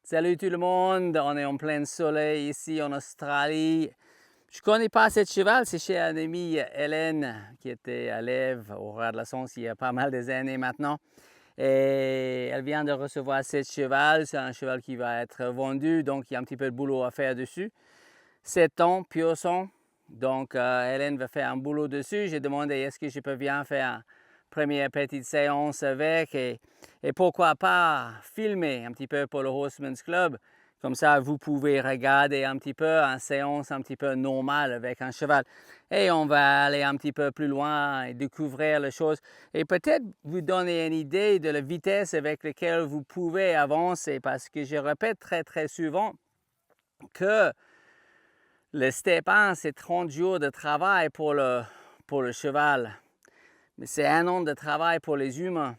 Salut tout le monde, on est en plein soleil ici en Australie. Je ne connais pas ce cheval, c'est chez un ami Hélène qui était élève au Roi de la Sens il y a pas mal d'années maintenant. Et elle vient de recevoir ce cheval, c'est un cheval qui va être vendu, donc il y a un petit peu de boulot à faire dessus. 7 ans, pur sang, donc Hélène va faire un boulot dessus. J'ai demandé est-ce que je peux bien faire première petite séance avec et pourquoi pas filmer un petit peu pour le Horseman's Club. Comme ça, vous pouvez regarder un petit peu une séance un petit peu normale avec un cheval. Et on va aller un petit peu plus loin et découvrir les choses. Et peut-être vous donner une idée de la vitesse avec laquelle vous pouvez avancer. Parce que je répète très souvent que le step 1, c'est 30 jours de travail pour le cheval. Mais c'est 1 an de travail pour les humains.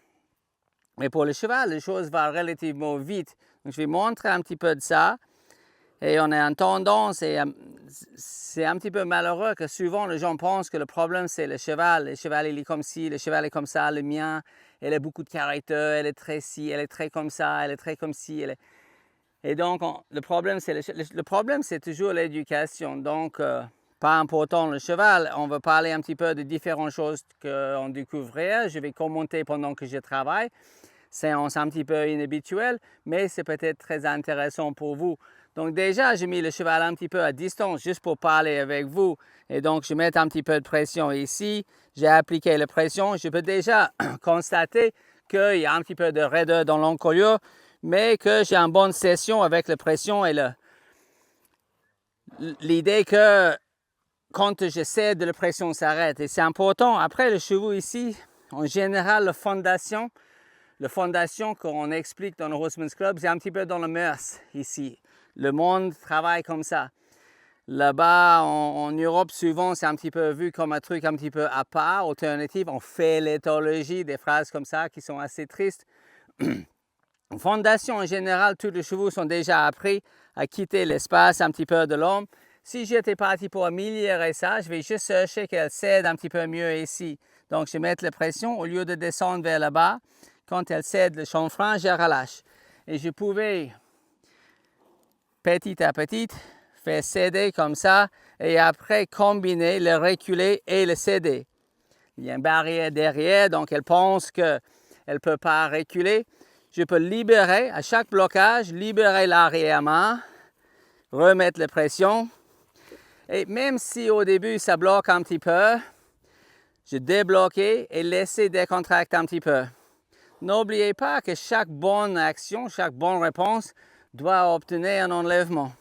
Mais pour le cheval, les choses vont relativement vite. Donc, je vais montrer un petit peu de ça. Et on a une tendance, et c'est un petit peu malheureux que souvent les gens pensent que le problème c'est le cheval. Le cheval il est comme ci, le cheval est comme ça, le mien, elle a beaucoup de caractère, elle est très ci, elle est très comme ça, elle est très comme ci. Et donc, le problème c'est toujours l'éducation. Donc, pas important le cheval. On va parler un petit peu de différentes choses qu'on découvrirait. Je vais commenter pendant que je travaille. C'est un petit peu inhabituel, mais c'est peut-être très intéressant pour vous. Donc déjà, j'ai mis le cheval un petit peu à distance juste pour parler avec vous. Et donc, je mets un petit peu de pression ici. J'ai appliqué la pression. Je peux déjà constater qu'il y a un petit peu de raideur dans l'encolure, mais que j'ai une bonne session avec la pression et l'idée que quand je cède, la pression s'arrête. Et c'est important. Après, le chevaux ici, en général, la fondation qu'on explique dans le Horseman's Club, c'est un petit peu dans le mœurs ici. Le monde travaille comme ça. Là-bas, en Europe, souvent, c'est un petit peu vu comme un truc un petit peu à part, alternatif. On fait l'éthologie, des phrases comme ça qui sont assez tristes. En fondation, en général, tous les chevaux sont déjà appris à quitter l'espace un petit peu de l'homme. Si j'étais parti pour améliorer ça, je vais juste chercher qu'elle cède un petit peu mieux ici. Donc, je vais mettre la pression au lieu de descendre vers le bas. Quand elle cède le chanfrein, je relâche. Et je pouvais, petit à petit, faire céder comme ça et après combiner le reculer et le céder. Il y a une barrière derrière, donc elle pense qu'elle ne peut pas reculer. Je peux libérer, à chaque blocage, libérer l'arrière-main, remettre la pression. Et même si au début ça bloque un petit peu, je débloque et laisse décontracter un petit peu. N'oubliez pas que chaque bonne action, chaque bonne réponse doit obtenir un enlèvement.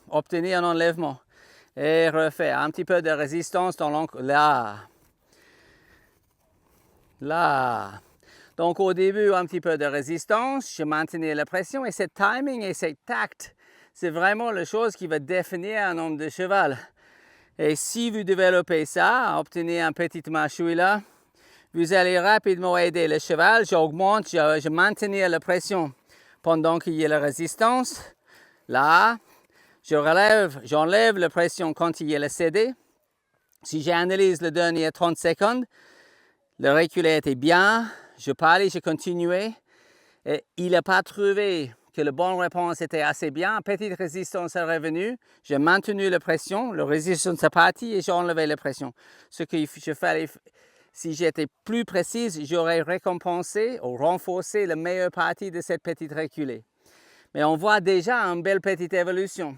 Et refaire un petit peu de résistance dans l'encre. Là. Donc au début, un petit peu de résistance, je maintenais la pression et ce timing et ce tact, c'est vraiment la chose qui va définir un homme de cheval. Et si vous développez ça, obtenir un petit mâchouille là, vous allez rapidement aider le cheval. J'augmente, je maintiens la pression pendant qu'il y a la résistance. Là, j'enlève la pression quand il y a le cédé. Si j'analyse le dernier 30 secondes, le reculé était bien. Je parlais, je continuais. Et il n'a pas trouvé que la bonne réponse était assez bien. Petite résistance est revenue. J'ai maintenu la pression. La résistance est partie et j'ai enlevé la pression. Ce qu'il fallait, si j'étais plus précise, j'aurais récompensé ou renforcé la meilleure partie de cette petite reculée. Mais on voit déjà une belle petite évolution.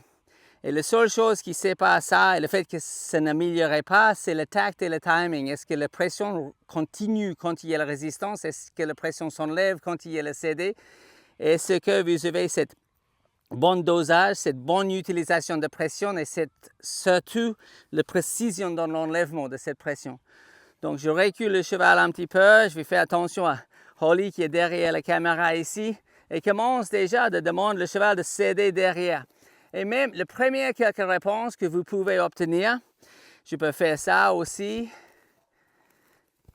Et la seule chose qui sépare ça et le fait que ça n'améliorerait pas, c'est le tact et le timing. Est-ce que la pression continue quand il y a la résistance? Est-ce que la pression s'enlève quand il y a le cédé? Est-ce que vous avez cette bon dosage, cette bonne utilisation de pression et surtout la précision dans l'enlèvement de cette pression? Donc je recule le cheval un petit peu, je vais faire attention à Holly qui est derrière la caméra ici et commence déjà à demander le cheval de céder derrière. Et même les premières quelques réponses que vous pouvez obtenir, je peux faire ça aussi.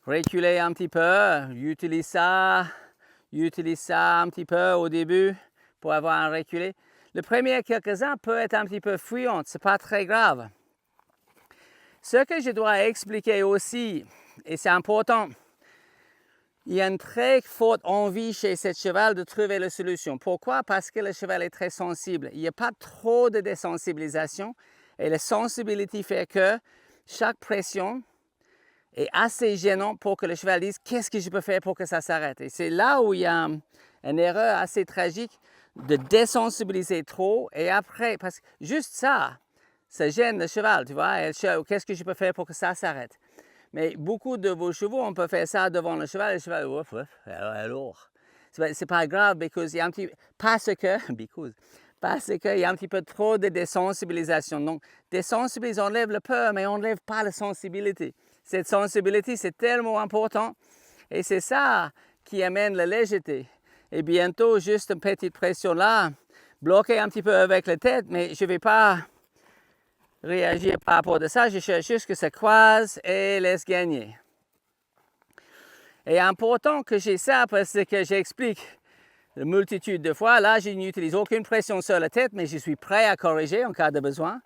Reculer un petit peu, utilise ça un petit peu au début pour avoir un reculé. Les premiers quelques-uns peuvent être un petit peu fuyants, c'est pas très grave. Ce que je dois expliquer aussi, et c'est important, il y a une très forte envie chez ce cheval de trouver la solution. Pourquoi? Parce que le cheval est très sensible. Il n'y a pas trop de désensibilisation et la sensibilité fait que chaque pression est assez gênant pour que le cheval dise « qu'est-ce que je peux faire pour que ça s'arrête ?» Et c'est là où il y a une erreur assez tragique de désensibiliser trop et après, parce que juste ça gêne le cheval, tu vois, qu'est-ce que je peux faire pour que ça s'arrête? Mais beaucoup de vos chevaux, on peut faire ça devant le cheval ouf, alors. C'est pas grave, parce qu'il y a un petit peu trop de désensibilisation. Donc, désensibiliser, on enlève le peur, mais on n'enlève pas la sensibilité. Cette sensibilité, c'est tellement important et c'est ça qui amène la légèreté. Et bientôt, juste une petite pression là, bloquer un petit peu avec la tête, mais je ne vais pas réagir par rapport à ça, je cherche juste que ça croise et laisse gagner. Et important que j'ai ça parce que j'explique une multitude de fois. Là, je n'utilise aucune pression sur la tête, mais je suis prêt à corriger en cas de besoin.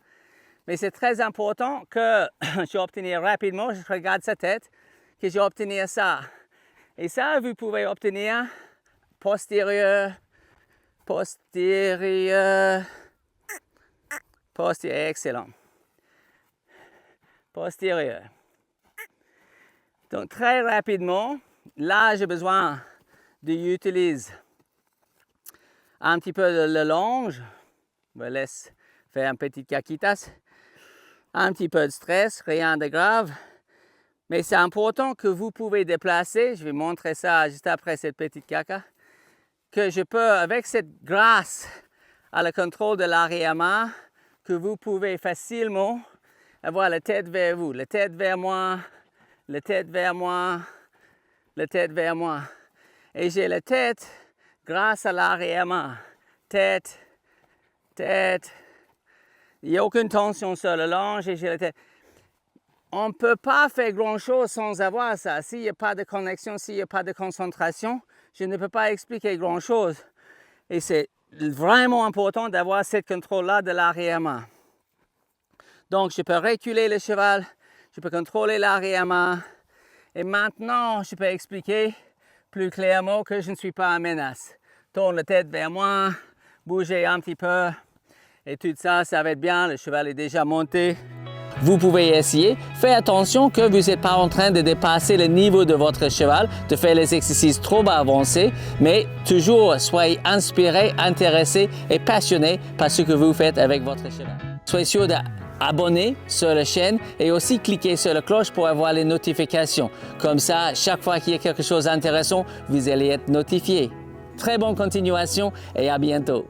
Mais c'est très important que j'obtienne rapidement, je regarde sa tête, que j'obtienne ça. Et ça, vous pouvez obtenir postérieur, excellent. Postérieur. Donc très rapidement, là j'ai besoin d'utiliser un petit peu de la longe. Je me laisse faire un petit caquitas. Un petit peu de stress, rien de grave. Mais c'est important que vous pouvez déplacer. Je vais montrer ça juste après cette petite caca. Que je peux, avec cette grâce à le contrôle de l'arrière-main, que vous pouvez facilement avoir la tête vers vous, la tête vers moi, la tête vers moi, la tête vers moi. Et j'ai la tête grâce à l'arrière-main. Tête, tête. Il n'y a aucune tension sur le longe et j'ai la tête. On ne peut pas faire grand-chose sans avoir ça. S'il n'y a pas de connexion, s'il n'y a pas de concentration, je ne peux pas expliquer grand-chose. Et c'est vraiment important d'avoir ce contrôle-là de l'arrière-main. Donc, je peux reculer le cheval, je peux contrôler l'arrière-main. Et maintenant, je peux expliquer plus clairement que je ne suis pas en menace. Tourne la tête vers moi, bougez un petit peu. Et tout ça, ça va être bien. Le cheval est déjà monté. Vous pouvez essayer. Faites attention que vous n'êtes pas en train de dépasser le niveau de votre cheval, de faire les exercices trop avancés, mais toujours soyez inspiré, intéressé et passionné par ce que vous faites avec votre cheval. Soyez sûr d'abonner sur la chaîne et aussi cliquer sur la cloche pour avoir les notifications. Comme ça, chaque fois qu'il y a quelque chose d'intéressant, vous allez être notifié. Très bonne continuation et à bientôt.